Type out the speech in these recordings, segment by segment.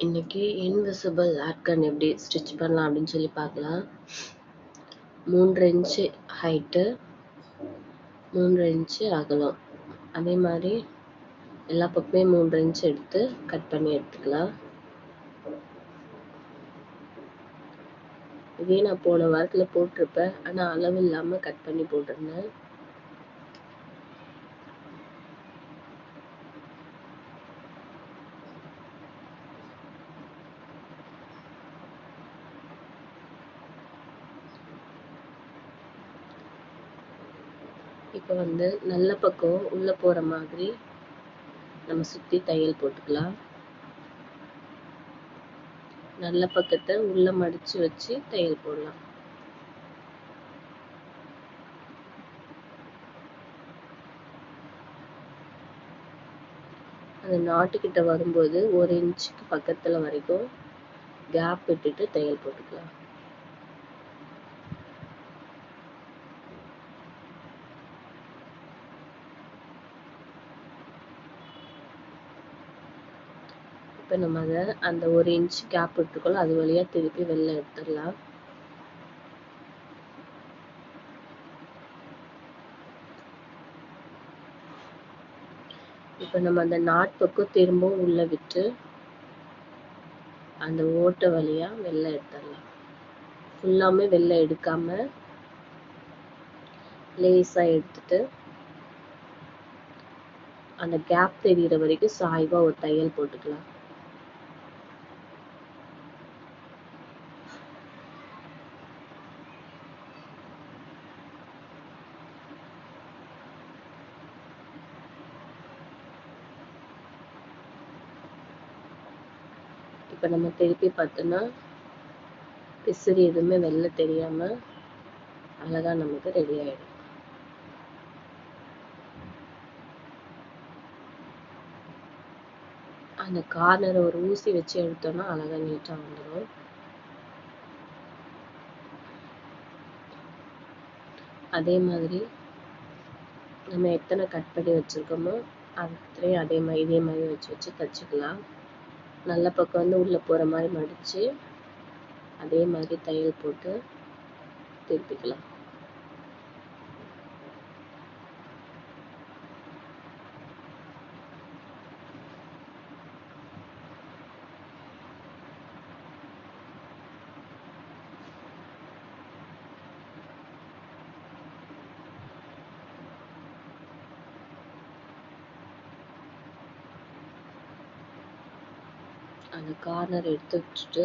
இன்னைக்கு இன்விசிபிள் ஆட்கன் எப்படி ஸ்டிச் பண்ணலாம் அப்படின்னு சொல்லி பார்க்கலாம். 3 இன்ச்சு ஹைட்டு, 3 இன்ச்சு அகலம். அதே மாதிரி எல்லா பக்கமே 3 இன்ச்சு எடுத்து கட் பண்ணி எடுத்துக்கலாம். இதே நான் போன வாரத்தில் போட்டிருப்பேன், ஆனால் அளவு இல்லாமல் கட் பண்ணி போட்டிருந்தேன். இப்போ நல்ல பக்கம் உள்ள போற மாதிரி நம்ம சுத்தி தையல் போட்டுக்கலாம். நல்ல பக்கத்தை உள்ள மடிச்சு வச்சு தையல் போடலாம். அந்த நாட்டுக்கிட்ட வரும்போது 1 இன்ச்சுக்கு பக்கத்துல வரைக்கும் கேப் விட்டுட்டு தையல் போட்டுக்கலாம். இப்போ நம்ம அந்த 1 இன்ச் கேப் விட்டுருக்கோம், அது வழியா திருப்பி வெளில எடுத்துடலாம். இப்போ நம்ம அந்த நாட் பக்கம் திரும்பவும் உள்ள விட்டு அந்த ஓட்டை வழியா வெளில எடுத்துடலாம். ஃபுல்லாமே வெளில எடுக்காம லேசா எடுத்துட்டு அந்த கேப் தெரியிற வரைக்கும் சாய்வா ஒரு தையல் போட்டுக்கலாம். இப்போ நம்ம திருப்பி பார்த்தோன்னா பிசிறி எதுவுமே வெளில தெரியாம அழகா நமக்கு ரெடி ஆயிடும். அந்த கார்னர் ஒரு ஊசி வச்சு எடுத்தோம்னா அழகா நீட்டா வந்துடும். அதே மாதிரி நம்ம எத்தனை கட் பண்ணி வச்சிருக்கோமோ அத்தனையும் இதே மாதிரி வச்சு தச்சுக்கலாம். நல்ல பக்கம் உள்ள போற மாதிரி மடிச்சு அதே மாதிரி தையல் போட்டு திருப்பிக்கலாம். அந்த கார்னர் எடுத்து வச்சுட்டு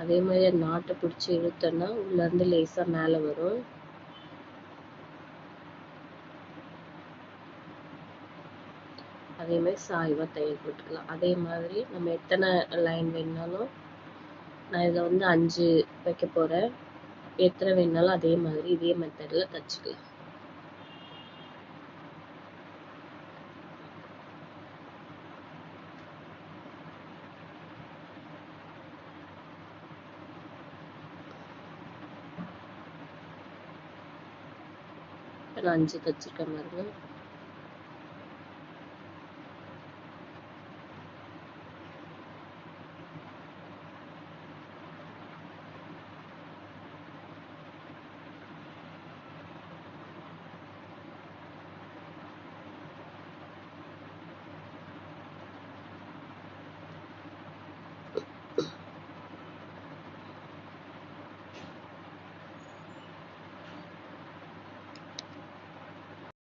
அதே மாதிரி நாட்டை பிடிச்சி இழுத்தோன்னா உள்ள இருந்து லேசா மேல வரும். அதே மாதிரி சாய்வா தையல் போட்டுக்கலாம். அதே மாதிரி நம்ம எத்தனை லைன் வேணுனாலும், நான் இதில் 5 வைக்க போறேன். எத்தனை வேணுனாலும் அதே மாதிரி இதே மெத்தட்ல தச்சுக்கலாம். நான் 5 தச்சிருக்கேன் பாருங்க.